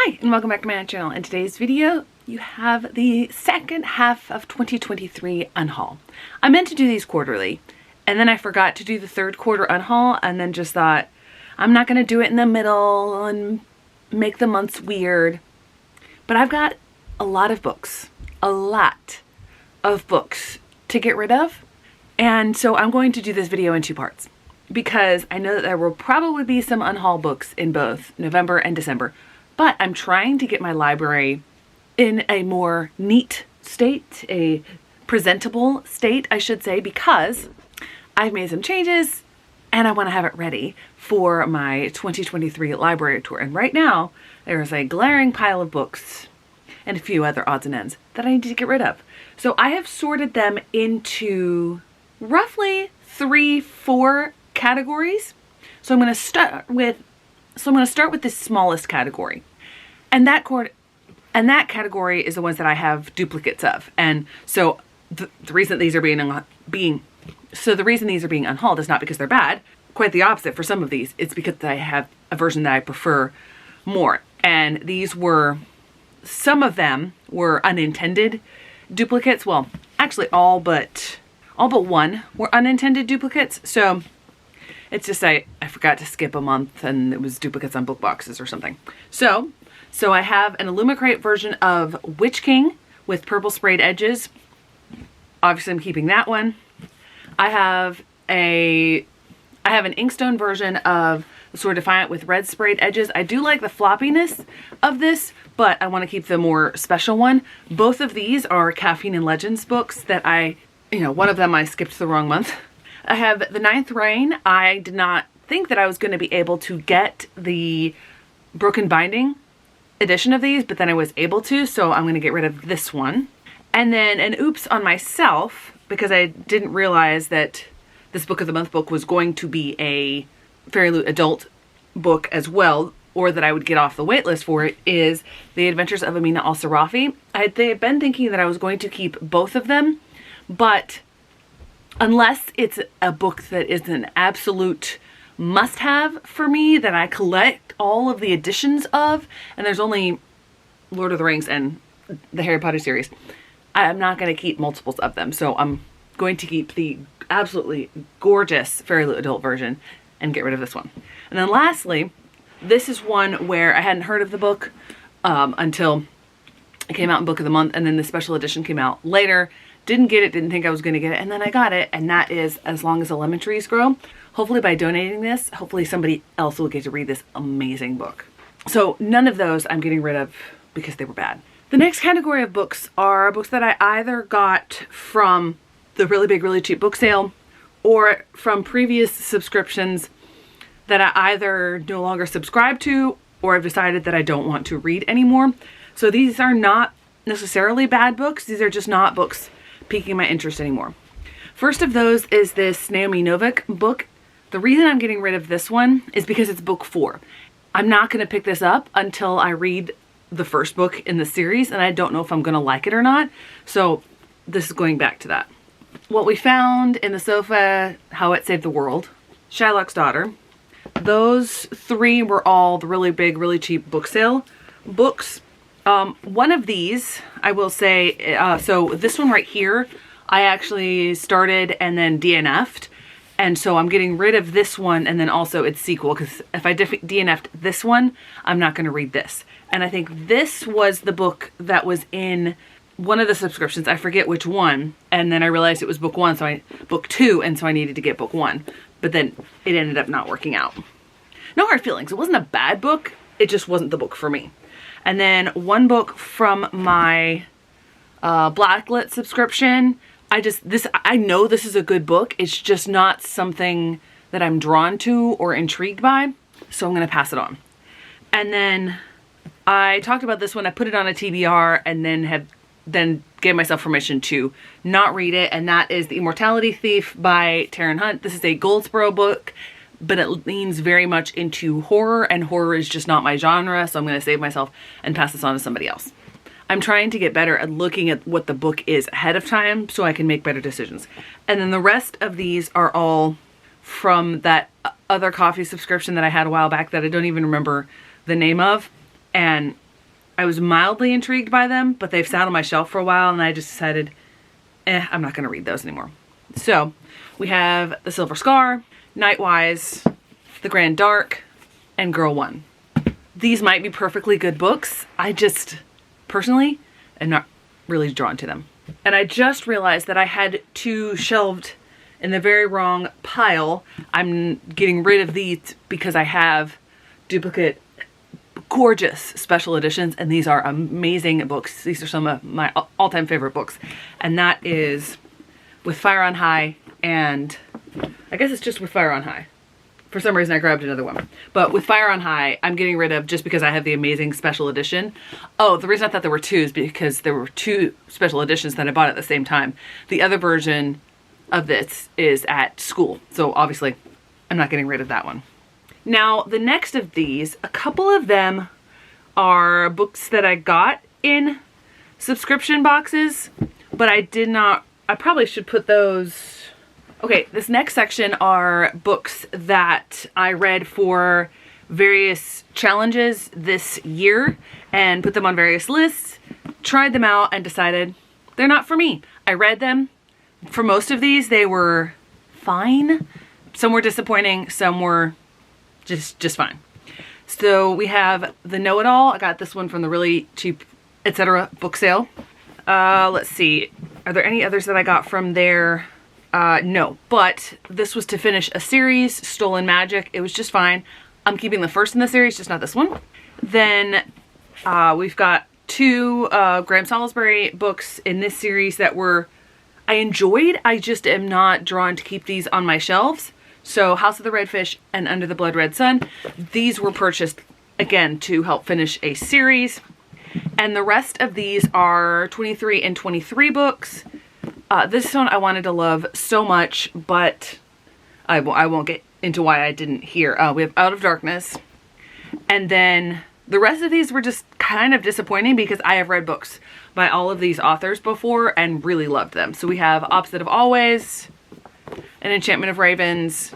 Hi, and welcome back to my channel. In today's video, you have the second half of 2023 Unhaul. I meant to do these quarterly, and then I forgot to do the third quarter Unhaul, and then just thought, I'm not going to do it in the middle and make the months weird. But I've got a lot of books to get rid of, and so I'm going to do this video in two parts, because I know that there will probably be some Unhaul books in both November and December. But I'm trying to get my library in a more neat state, a presentable state, I should say, because I've made some changes and I want to have it ready for my 2023 library tour. And right now, there's a glaring pile of books and a few other odds and ends that I need to get rid of. So I have sorted them into roughly 3-4 categories. So I'm going to start with the smallest category, and that category is the ones that I have duplicates of. And so the reason these are being unhauled is not because they're bad. Quite the opposite. For some of these, it's because I have a version that I prefer more. And some of them were unintended duplicates. Well, actually all but one were unintended duplicates. So it's just I forgot to skip a month and it was duplicates on book boxes or something. So I have an Illumicrate version of Witch King with purple sprayed edges. Obviously I'm keeping that one. I have an Inkstone version of the Sword Defiant with red sprayed edges. I do like the floppiness of this, but I want to keep the more special one. Both of these are Caffeine and Legends books that one of them I skipped the wrong month. I have The Ninth Reign. I did not think that I was going to be able to get the broken binding edition of these, but then I was able to, so I'm going to get rid of this one. And then an oops on myself, because I didn't realize that this Book of the Month book was going to be a Fairy Loot adult book as well, or that I would get off the wait list for it, is The Adventures of Amina Al-Sarafi. I had been thinking that I was going to keep both of them, but unless it's a book that is an absolute must-have for me, that I collect all of the editions of, and there's only Lord of the Rings and the Harry Potter series, I'm not going to keep multiples of them. So I'm going to keep the absolutely gorgeous Fairy Loot adult version and get rid of this one. And then lastly, this is one where I hadn't heard of the book until it came out in Book of the Month, and then the special edition came out later. Didn't get it, didn't think I was going to get it, and then I got it, and that is As Long as the Lemon Trees Grow. Hopefully by donating this, hopefully somebody else will get to read this amazing book. So none of those I'm getting rid of because they were bad. The next category of books are books that I either got from the really big, really cheap book sale or from previous subscriptions that I either no longer subscribe to or I've decided that I don't want to read anymore. So these are not necessarily bad books. These are just not books piquing my interest anymore. First of those is this Naomi Novik book. The reason I'm getting rid of this one is because it's book 4. I'm not going to pick this up until I read the first book in the series, and I don't know if I'm going to like it or not. So this is going back to that. What We Found in the Sofa, How It Saved the World, Shylock's Daughter. Those 3 were all the really big, really cheap book sale books. One of these, I will say, so this one right here, I actually started and then DNF'd. And so I'm getting rid of this one and then also its sequel, because if I DNF'd this one, I'm not going to read this. And I think this was the book that was in one of the subscriptions. I forget which one. And then I realized it was book 2, and so I needed to get book 1. But then it ended up not working out. No hard feelings. It wasn't a bad book. It just wasn't the book for me. And then one book from my Blacklit subscription. I know this is a good book. It's just not something that I'm drawn to or intrigued by. So I'm going to pass it on. And then I talked about this one. I put it on a TBR and then gave myself permission to not read it. And that is The Immortality Thief by Taryn Hunt. This is a Goldsboro book, but it leans very much into horror, and horror is just not my genre, so I'm going to save myself and pass this on to somebody else. I'm trying to get better at looking at what the book is ahead of time so I can make better decisions. And then the rest of these are all from that other coffee subscription that I had a while back that I don't even remember the name of. And I was mildly intrigued by them, but they've sat on my shelf for a while and I just decided, I'm not gonna read those anymore. So we have The Silver Scar, Nightwise, The Grand Dark, and Girl One. These might be perfectly good books. I just, personally, am not really drawn to them. And I just realized that I had two shelved in the very wrong pile. I'm getting rid of these because I have duplicate gorgeous special editions, and these are amazing books. These are some of my all-time favorite books. And that is With Fire on High, and I guess it's just With Fire on High. For some reason I grabbed another one. But With Fire on High, I'm getting rid of just because I have the amazing special edition. Oh, the reason I thought there were two is because there were two special editions that I bought at the same time. The other version of this is at school, so obviously I'm not getting rid of that one. Now, the next of these, a couple of them are books that I got in subscription boxes, but I probably should put those. Okay, this next section are books that I read for various challenges this year and put them on various lists, tried them out, and decided they're not for me. I read them. For most of these, they were fine. Some were disappointing, some were just fine. So we have The Know-It-All. I got this one from the really cheap, etc. book sale. Let's see. Are there any others that I got from there? No, but this was to finish a series, Stolen Magic. It was just fine. I'm keeping the first in the series, just not this one. Then we've got two Graham Salisbury books in this series that I enjoyed. I just am not drawn to keep these on my shelves. So House of the Red Fish and Under the Blood Red Sun. These were purchased, again, to help finish a series. And the rest of these are 23 and 23 books. This one I wanted to love so much, but I won't get into why I didn't here. We have Out of Darkness. And then the rest of these were just kind of disappointing because I have read books by all of these authors before and really loved them. So we have Opposite of Always, An Enchantment of Ravens,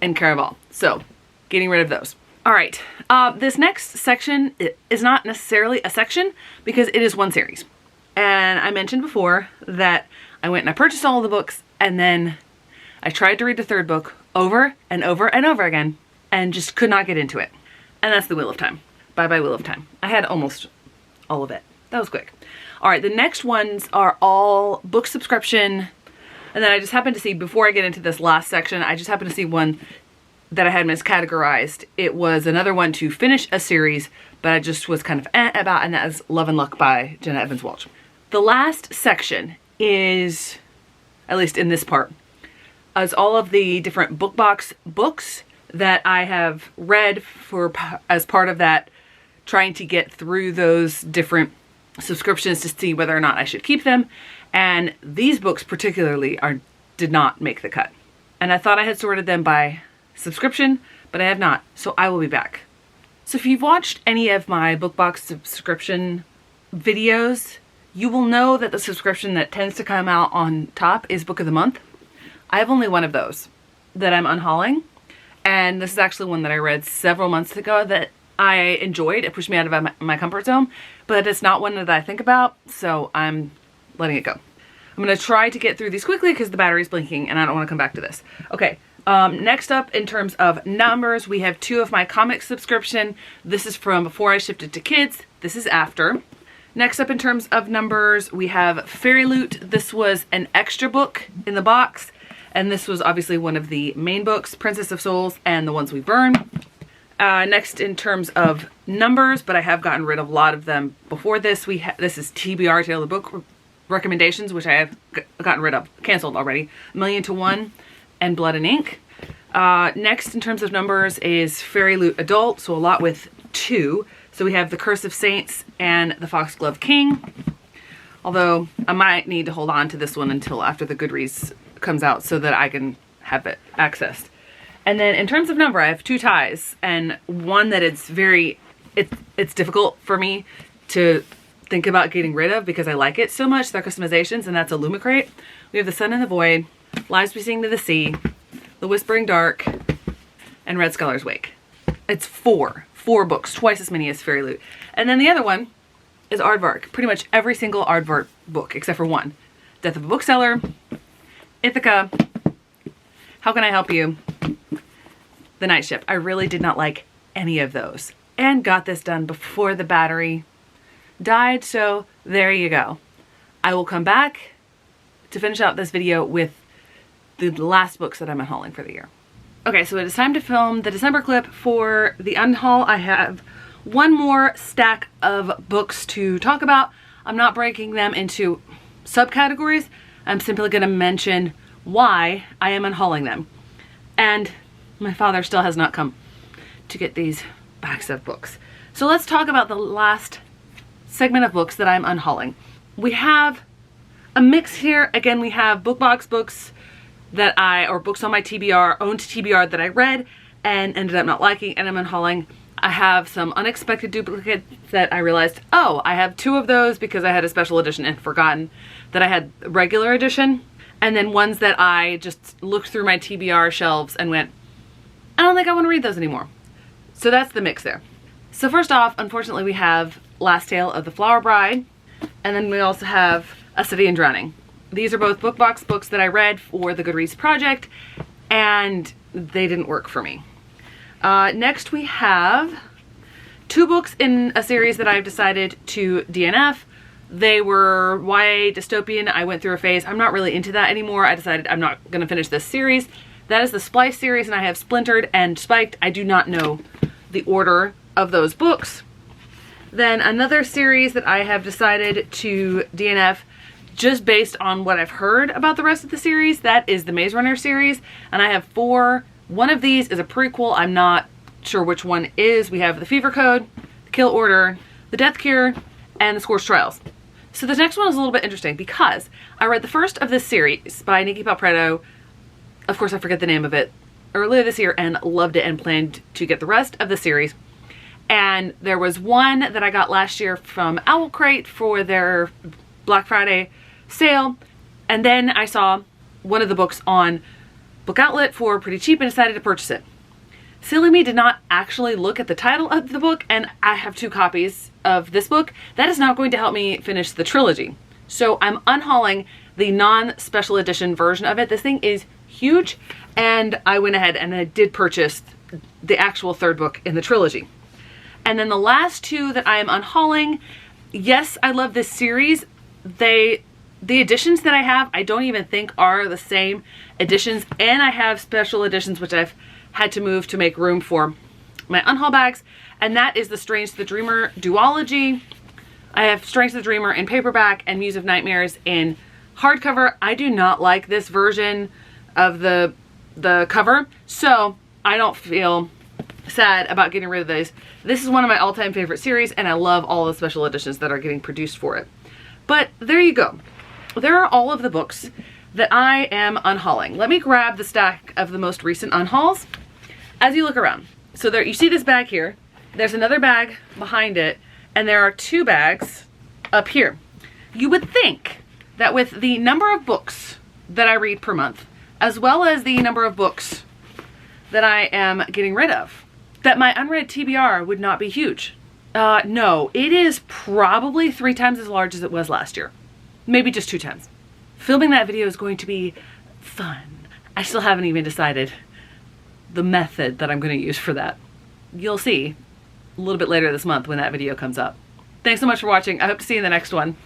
and Caraval. So getting rid of those. All right, this next section is not necessarily a section because it is one series. And I mentioned before that I went and I purchased all of the books, and then I tried to read the third book over and over and over again and just could not get into it. And that's The Wheel of Time. Bye bye Wheel of Time. I had almost all of it. That was quick. All right, the next ones are all book subscription. And then I just happened to see, before I get into this last section, I just happened to see one that I had miscategorized. It was another one to finish a series, but I just was kind of about, and that is Love and Luck by Jenna Evans Walsh. The last section is, at least in this part, is all of the different book box books that I have read as part of that, trying to get through those different subscriptions to see whether or not I should keep them. And these books particularly did not make the cut. And I thought I had sorted them by subscription, but I have not. So I will be back. So if you've watched any of my book box subscription videos, you will know that the subscription that tends to come out on top is Book of the Month. I have only one of those that I'm unhauling. And this is actually one that I read several months ago that I enjoyed. It pushed me out of my comfort zone, but it's not one that I think about, so I'm letting it go. I'm going to try to get through these quickly because the battery's blinking and I don't want to come back to this. Okay, next up in terms of numbers, we have two of my comic subscription. This is from before I shifted to kids. This is after. Next up in terms of numbers, we have Fairy Loot. This was an extra book in the box, and this was obviously one of the main books, Princess of Souls and The Ones We Burn. Next in terms of numbers, but I have gotten rid of a lot of them before this. This is TBR, Tale of the Book Recommendations, which I have gotten rid of, canceled already. A Million to One and Blood and Ink. Next in terms of numbers is Fairy Loot Adult, so a lot with two. So we have The Curse of Saints and The Foxglove King. Although I might need to hold on to this one until after the Goodreads comes out so that I can have it accessed. And then in terms of number, I have two ties, and one that it's difficult for me to think about getting rid of because I like it so much, their customizations, and that's a Lumicrate. We have The Sun and the Void, Lives We Sing to the Sea, The Whispering Dark, and Red Scholar's Wake. It's four 4 books, twice as many as Fairy Loot. And then the other one is Aardvark. Pretty much every single Aardvark book, except for one. Death of a Bookseller, Ithaca, How Can I Help You, The Night Ship. I really did not like any of those. And got this done before the battery died, so there you go. I will come back to finish out this video with the last books that I'm unhauling for the year. Okay, so it is time to film the December clip for the unhaul. I have one more stack of books to talk about. I'm not breaking them into subcategories. I'm simply going to mention why I am unhauling them. And my father still has not come to get these backs of books. So let's talk about the last segment of books that I'm unhauling. We have a mix here. Again, we have BookBox books or books on my TBR, owned TBR that I read and ended up not liking, and I'm unhauling. I have some unexpected duplicates that I realized, oh, I have 2 of those because I had a special edition and forgotten that I had regular edition. And then ones that I just looked through my TBR shelves and went, I don't think I want to read those anymore. So that's the mix there. So first off, unfortunately, we have Last Tale of the Flower Bride, and then we also have A City in Drowning. These are both BookBox books that I read for the Goodreads project, and they didn't work for me. Next we have 2 books in a series that I've decided to DNF. They were YA dystopian. I went through a phase. I'm not really into that anymore. I decided I'm not going to finish this series. That is the Splice series, and I have Splintered and Spiked. I do not know the order of those books. Then another series that I have decided to DNF just based on what I've heard about the rest of the series, that is the Maze Runner series, and I have 4. One of these is a prequel. I'm not sure which one is. We have The Fever Code, The Kill Order, The Death Cure, and The Scorched Trials. So this next one is a little bit interesting because I read the first of this series by Nikki Palpretto. Of course, I forget the name of it, earlier this year, and loved it and planned to get the rest of the series. And there was one that I got last year from Owl Crate for their Black Friday sale, and then I saw one of the books on Book Outlet for pretty cheap and decided to purchase it. Silly me did not actually look at the title of the book, and I have 2 copies of this book. That is not going to help me finish the trilogy. So I'm unhauling the non-special edition version of it. This thing is huge, and I went ahead and I did purchase the actual 3rd book in the trilogy. And then the last 2 that I am unhauling, yes, I love this series. The editions that I have, I don't even think are the same editions, and I have special editions which I've had to move to make room for my unhaul bags, and that is the Strange the Dreamer duology. I have Strange the Dreamer in paperback and Muse of Nightmares in hardcover. I do not like this version of the cover, so I don't feel sad about getting rid of these. This is one of my all-time favorite series, and I love all the special editions that are getting produced for it. But there you go. There are all of the books that I am unhauling. Let me grab the stack of the most recent unhauls. As you look around, so there, you see this bag here, there's another bag behind it, and there are 2 bags up here. You would think that with the number of books that I read per month, as well as the number of books that I am getting rid of, that my unread TBR would not be huge. No, it is probably 3 times as large as it was last year. Maybe just 2 times. Filming that video is going to be fun. I still haven't even decided the method that I'm going to use for that. You'll see a little bit later this month when that video comes up. Thanks so much for watching. I hope to see you in the next one.